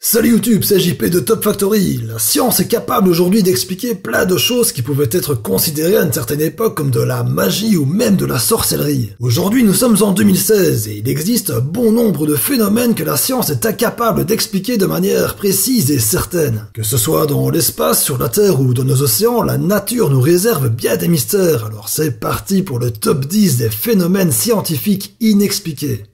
Salut YouTube, c'est JP de Top Factory. La science est capable aujourd'hui d'expliquer plein de choses qui pouvaient être considérées à une certaine époque comme de la magie ou même de la sorcellerie. Aujourd'hui, nous sommes en 2016 et il existe un bon nombre de phénomènes que la science est incapable d'expliquer de manière précise et certaine. Que ce soit dans l'espace, sur la Terre ou dans nos océans, la nature nous réserve bien des mystères. Alors c'est parti pour le top 10 des phénomènes scientifiques inexpliqués.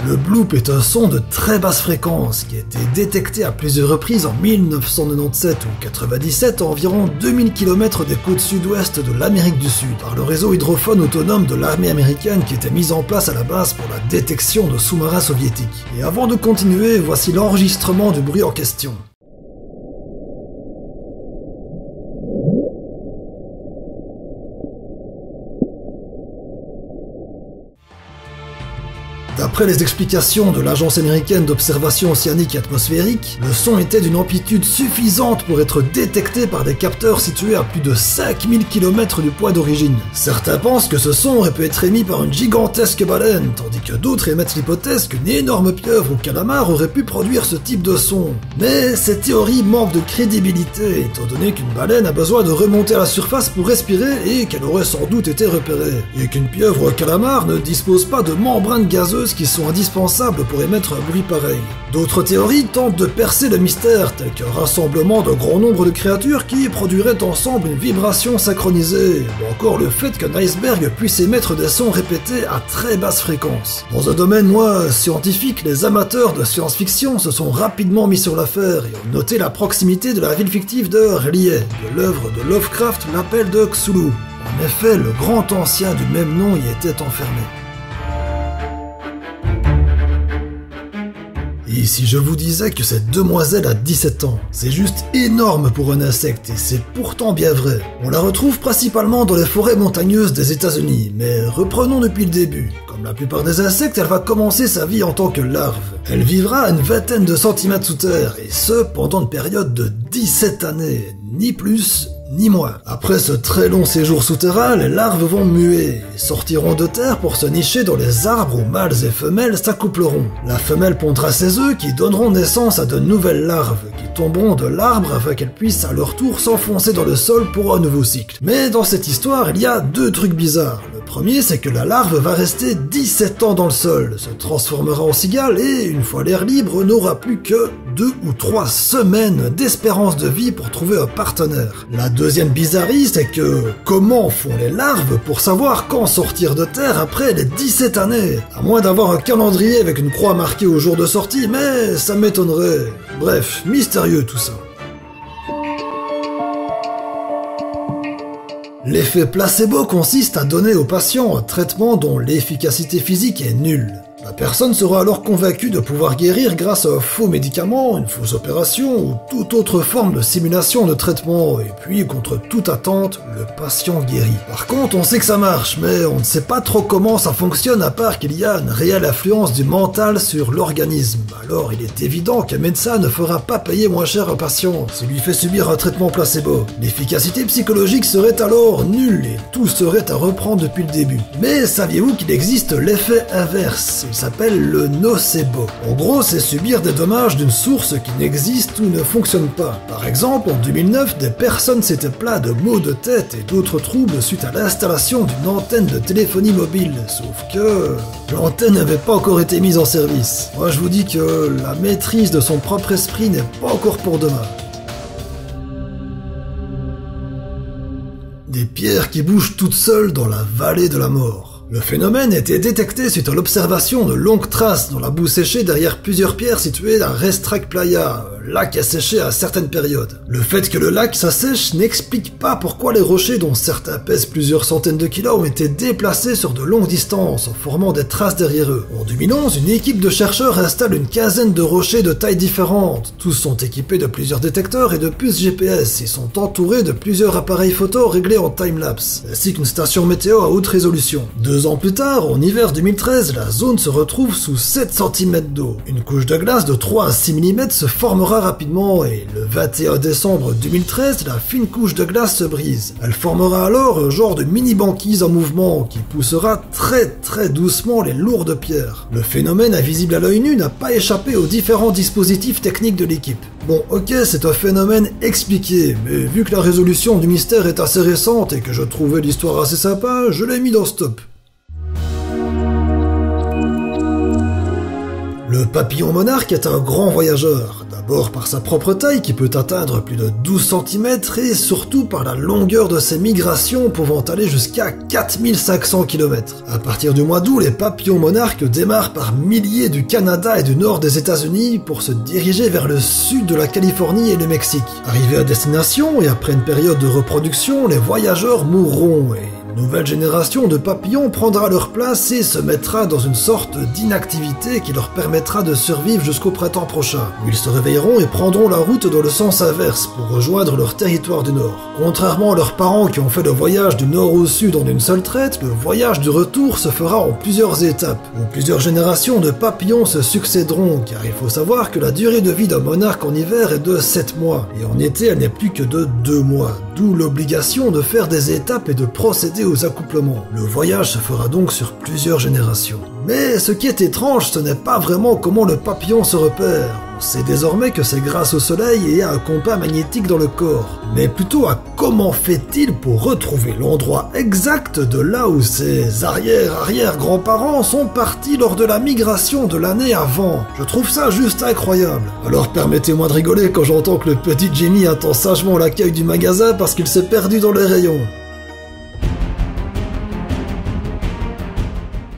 Le bloop est un son de très basse fréquence qui a été détecté à plusieurs reprises en 1997 ou 97 à environ 2000 km des côtes sud-ouest de l'Amérique du Sud par le réseau hydrophone autonome de l'armée américaine qui était mis en place à la base pour la détection de sous-marins soviétiques. Et avant de continuer, voici l'enregistrement du bruit en question. D'après les explications de l'Agence américaine d'observation océanique et atmosphérique, le son était d'une amplitude suffisante pour être détecté par des capteurs situés à plus de 5000 km du point d'origine. Certains pensent que ce son aurait pu être émis par une gigantesque baleine, tandis que d'autres émettent l'hypothèse qu'une énorme pieuvre ou calamar aurait pu produire ce type de son. Mais cette théorie manque de crédibilité, étant donné qu'une baleine a besoin de remonter à la surface pour respirer et qu'elle aurait sans doute été repérée, et qu'une pieuvre ou un calamar ne dispose pas de membranes gazeuses qui sont indispensables pour émettre un bruit pareil. D'autres théories tentent de percer le mystère, tel qu'un rassemblement d'un grand nombre de créatures qui produiraient ensemble une vibration synchronisée, ou encore le fait qu'un iceberg puisse émettre des sons répétés à très basse fréquence. Dans un domaine moins scientifique, les amateurs de science-fiction se sont rapidement mis sur l'affaire et ont noté la proximité de la ville fictive de R'lyeh, de l'œuvre de Lovecraft, l'appel de Cthulhu. En effet, le grand ancien du même nom y était enfermé. Et si je vous disais que cette demoiselle a 17 ans, c'est juste énorme pour un insecte et c'est pourtant bien vrai. On la retrouve principalement dans les forêts montagneuses des États-Unis, mais reprenons depuis le début. Comme la plupart des insectes, elle va commencer sa vie en tant que larve. Elle vivra à une vingtaine de centimètres sous terre, et ce pendant une période de 17 années, ni plus ni moins. Après ce très long séjour souterrain, les larves vont muer et sortiront de terre pour se nicher dans les arbres où mâles et femelles s'accoupleront. La femelle pondra ses œufs qui donneront naissance à de nouvelles larves qui tomberont de l'arbre afin qu'elles puissent à leur tour s'enfoncer dans le sol pour un nouveau cycle. Mais dans cette histoire, il y a deux trucs bizarres. Le premier, c'est que la larve va rester 17 ans dans le sol, se transformera en cigale et, une fois l'air libre, n'aura plus que 2 ou 3 semaines d'espérance de vie pour trouver un partenaire. La deuxième bizarrerie, c'est que comment font les larves pour savoir quand sortir de terre après les 17 années? À moins d'avoir un calendrier avec une croix marquée au jour de sortie, mais ça m'étonnerait. Bref, mystérieux tout ça. L'effet placebo consiste à donner au patient un traitement dont l'efficacité physique est nulle. La personne sera alors convaincue de pouvoir guérir grâce à un faux médicament, une fausse opération ou toute autre forme de simulation de traitement, et puis contre toute attente, le patient guérit. Par contre, on sait que ça marche, mais on ne sait pas trop comment ça fonctionne à part qu'il y a une réelle influence du mental sur l'organisme. Alors il est évident qu'un médecin ne fera pas payer moins cher un patient s'il lui fait subir un traitement placebo. L'efficacité psychologique serait alors nulle et tout serait à reprendre depuis le début. Mais saviez-vous qu'il existe l'effet inverse ? Il s'appelle le nocebo. En gros, c'est subir des dommages d'une source qui n'existe ou ne fonctionne pas. Par exemple, en 2009, des personnes s'étaient plaintes de maux de tête et d'autres troubles suite à l'installation d'une antenne de téléphonie mobile. Sauf que l'antenne n'avait pas encore été mise en service. Moi, je vous dis que la maîtrise de son propre esprit n'est pas encore pour demain. Des pierres qui bougent toutes seules dans la vallée de la mort. Le phénomène a été détecté suite à l'observation de longues traces dans la boue séchée derrière plusieurs pierres situées à Restreak Playa, un lac asséché à certaines périodes. Le fait que le lac s'assèche n'explique pas pourquoi les rochers, dont certains pèsent plusieurs centaines de kilos, ont été déplacés sur de longues distances en formant des traces derrière eux. En 2011, une équipe de chercheurs installe une quinzaine de rochers de tailles différentes. Tous sont équipés de plusieurs détecteurs et de puces GPS et sont entourés de plusieurs appareils photo réglés en timelapse, ainsi qu'une station météo à haute résolution. 2 ans plus tard, en hiver 2013, la zone se retrouve sous 7 cm d'eau. Une couche de glace de 3 à 6 mm se formera s'effondrera rapidement et le 21 décembre 2013, la fine couche de glace se brise. Elle formera alors un genre de mini-banquise en mouvement qui poussera très doucement les lourdes pierres. Le phénomène invisible à l'œil nu n'a pas échappé aux différents dispositifs techniques de l'équipe. Bon, ok, c'est un phénomène expliqué, mais vu que la résolution du mystère est assez récente et que je trouvais l'histoire assez sympa, je l'ai mis dans stop. Le papillon monarque est un grand voyageur, d'abord par sa propre taille qui peut atteindre plus de 12 cm et surtout par la longueur de ses migrations pouvant aller jusqu'à 4500 km. À partir du mois d'août, les papillons monarques démarrent par milliers du Canada et du nord des États-Unis pour se diriger vers le sud de la Californie et le Mexique. Arrivés à destination et après une période de reproduction, les voyageurs mourront et une nouvelle génération de papillons prendra leur place et se mettra dans une sorte d'inactivité qui leur permettra de survivre jusqu'au printemps prochain, où ils se réveilleront et prendront la route dans le sens inverse pour rejoindre leur territoire du nord. Contrairement à leurs parents qui ont fait le voyage du nord au sud en une seule traite, le voyage du retour se fera en plusieurs étapes, où plusieurs générations de papillons se succéderont, car il faut savoir que la durée de vie d'un monarque en hiver est de 7 mois, et en été elle n'est plus que de 2 mois, d'où l'obligation de faire des étapes et de procéder aux accouplements. Le voyage se fera donc sur plusieurs générations. Mais ce qui est étrange, ce n'est pas vraiment comment le papillon se repère. On sait désormais que c'est grâce au soleil et à un compas magnétique dans le corps, mais plutôt à comment fait-il pour retrouver l'endroit exact de là où ses arrière-arrière-grands-parents sont partis lors de la migration de l'année avant. Je trouve ça juste incroyable. Alors permettez-moi de rigoler quand j'entends que le petit Jimmy attend sagement l'accueil du magasin parce qu'il s'est perdu dans les rayons.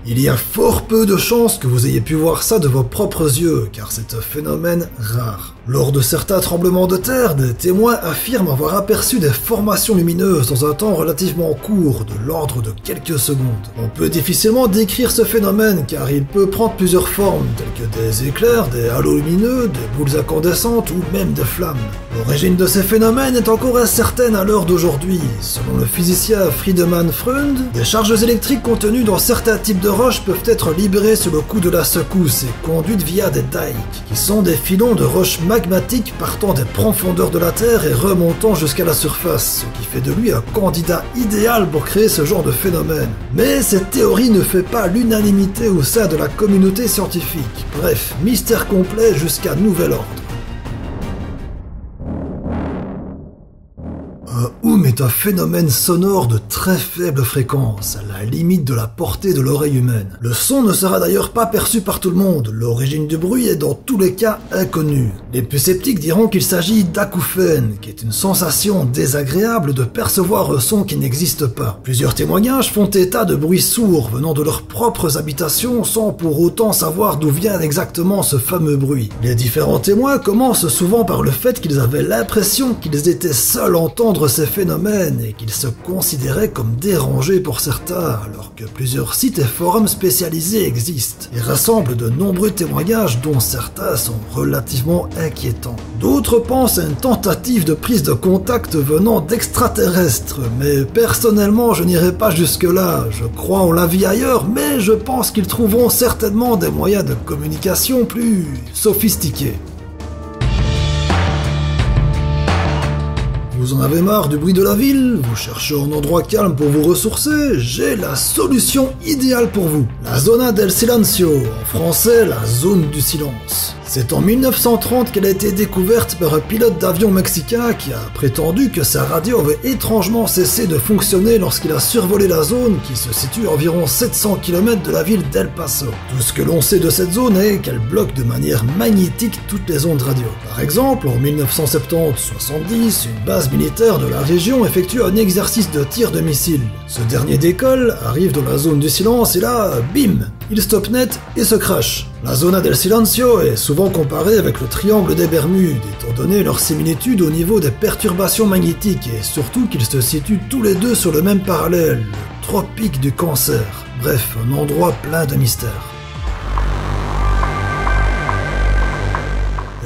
Il y a fort peu de chances que vous ayez pu voir ça de vos propres yeux, car c'est un phénomène rare. Lors de certains tremblements de terre, des témoins affirment avoir aperçu des formations lumineuses dans un temps relativement court, de l'ordre de quelques secondes. On peut difficilement décrire ce phénomène, car il peut prendre plusieurs formes, telles que des éclairs, des halos lumineux, des boules incandescentes ou même des flammes. L'origine de ces phénomènes est encore incertaine à l'heure d'aujourd'hui. Selon le physicien Friedemann Freund, des charges électriques contenues dans certains types de roches peuvent être libérées sous le coup de la secousse et conduites via des dikes, qui sont des filons de roches magmatiques partant des profondeurs de la Terre et remontant jusqu'à la surface, ce qui fait de lui un candidat idéal pour créer ce genre de phénomène. Mais cette théorie ne fait pas l'unanimité au sein de la communauté scientifique. Bref, mystère complet jusqu'à nouvel ordre. Un Hum est un phénomène sonore de très faible fréquence, à la limite de la portée de l'oreille humaine. Le son ne sera d'ailleurs pas perçu par tout le monde, l'origine du bruit est dans tous les cas inconnue. Les plus sceptiques diront qu'il s'agit d'acouphène, qui est une sensation désagréable de percevoir un son qui n'existe pas. Plusieurs témoignages font état de bruits sourds venant de leurs propres habitations sans pour autant savoir d'où vient exactement ce fameux bruit. Les différents témoins commencent souvent par le fait qu'ils avaient l'impression qu'ils étaient seuls à entendre ces phénomènes et qu'ils se considéraient comme dérangés pour certains, alors que plusieurs sites et forums spécialisés existent et rassemblent de nombreux témoignages dont certains sont relativement inquiétants. D'autres pensent à une tentative de prise de contact venant d'extraterrestres, mais personnellement je n'irai pas jusque-là. Je crois en la vie ailleurs, mais je pense qu'ils trouveront certainement des moyens de communication plus sophistiqués. Vous en avez marre du bruit de la ville? Vous cherchez un endroit calme pour vous ressourcer? J'ai la solution idéale pour vous. La Zona del Silencio, en français la zone du silence. C'est en 1930 qu'elle a été découverte par un pilote d'avion mexicain qui a prétendu que sa radio avait étrangement cessé de fonctionner lorsqu'il a survolé la zone qui se situe à environ 700 km de la ville d'El Paso. Tout ce que l'on sait de cette zone est qu'elle bloque de manière magnétique toutes les ondes radio. Par exemple, en 1970-70, une base militaire de la région effectue un exercice de tir de missiles. Ce dernier décolle, arrive dans la zone du silence et là, bim, il stoppe net et se crache. La Zona del Silencio est souvent comparée avec le triangle des Bermudes, étant donné leur similitude au niveau des perturbations magnétiques et surtout qu'ils se situent tous les deux sur le même parallèle, le tropique du Cancer. Bref, un endroit plein de mystères.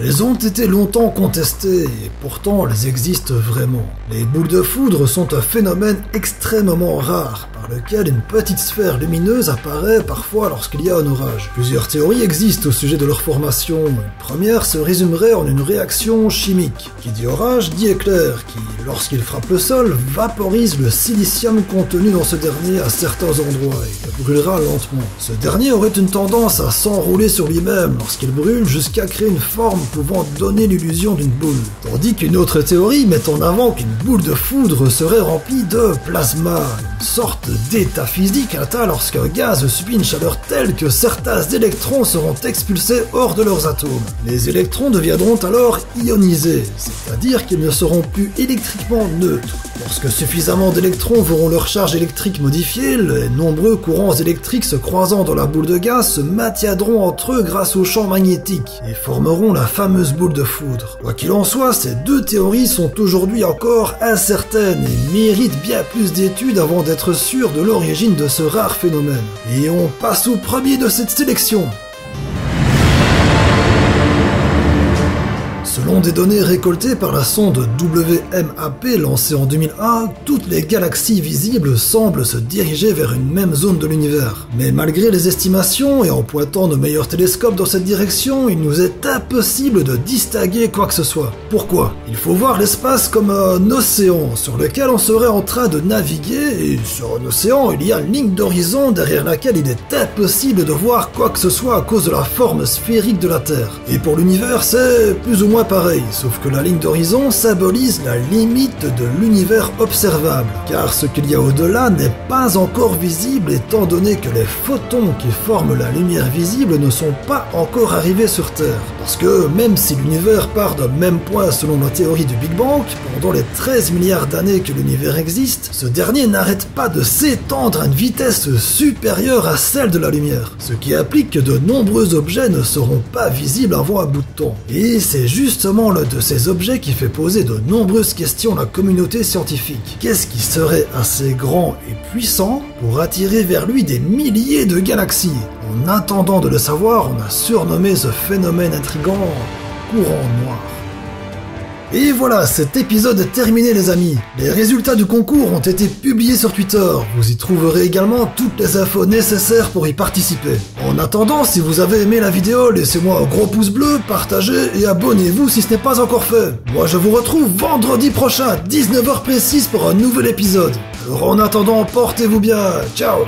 Elles ont été longtemps contestées, et pourtant elles existent vraiment. Les boules de foudre sont un phénomène extrêmement rare, par par lequel une petite sphère lumineuse apparaît parfois lorsqu'il y a un orage. Plusieurs théories existent au sujet de leur formation. Une première se résumerait en une réaction chimique. Qui dit orage dit éclair, qui, lorsqu'il frappe le sol, vaporise le silicium contenu dans ce dernier à certains endroits et le brûlera lentement. Ce dernier aurait une tendance à s'enrouler sur lui-même lorsqu'il brûle jusqu'à créer une forme pouvant donner l'illusion d'une boule. Tandis qu'une autre théorie met en avant qu'une boule de foudre serait remplie de plasma, une sorte d'état physique atteint lorsqu'un gaz subit une chaleur telle que certains électrons seront expulsés hors de leurs atomes. Les électrons deviendront alors ionisés, c'est-à-dire qu'ils ne seront plus électriquement neutres. Lorsque suffisamment d'électrons verront leur charge électrique modifiée, les nombreux courants électriques se croisant dans la boule de gaz se maintiendront entre eux grâce au champ magnétique et formeront la fameuse boule de foudre. Quoi qu'il en soit, ces deux théories sont aujourd'hui encore incertaines et méritent bien plus d'études avant d'être sûrs de l'origine de ce rare phénomène. Et on passe au premier de cette sélection. Selon des données récoltées par la sonde WMAP lancée en 2001, toutes les galaxies visibles semblent se diriger vers une même zone de l'univers. Mais malgré les estimations et en pointant nos meilleurs télescopes dans cette direction, il nous est impossible de distinguer quoi que ce soit. Pourquoi ? Il faut voir l'espace comme un océan sur lequel on serait en train de naviguer et sur un océan il y a une ligne d'horizon derrière laquelle il est impossible de voir quoi que ce soit à cause de la forme sphérique de la Terre. Et pour l'univers c'est plus ou moins pareil, sauf que la ligne d'horizon symbolise la limite de l'univers observable, car ce qu'il y a au-delà n'est pas encore visible étant donné que les photons qui forment la lumière visible ne sont pas encore arrivés sur Terre. Parce que même si l'univers part d'un même point selon la théorie du Big Bang, pendant les 13 milliards d'années que l'univers existe, ce dernier n'arrête pas de s'étendre à une vitesse supérieure à celle de la lumière, ce qui implique que de nombreux objets ne seront pas visibles avant un bout de temps. Et c'est justement l'un de ces objets qui fait poser de nombreuses questions à la communauté scientifique. Qu'est-ce qui serait assez grand et puissant pour attirer vers lui des milliers de galaxies ? En attendant de le savoir, on a surnommé ce phénomène intrigant courant noir. Et voilà, cet épisode est terminé les amis. Les résultats du concours ont été publiés sur Twitter. Vous y trouverez également toutes les infos nécessaires pour y participer. En attendant, si vous avez aimé la vidéo, laissez-moi un gros pouce bleu, partagez et abonnez-vous si ce n'est pas encore fait. Moi je vous retrouve vendredi prochain à 19h précise pour un nouvel épisode. Alors en attendant, portez-vous bien. Ciao.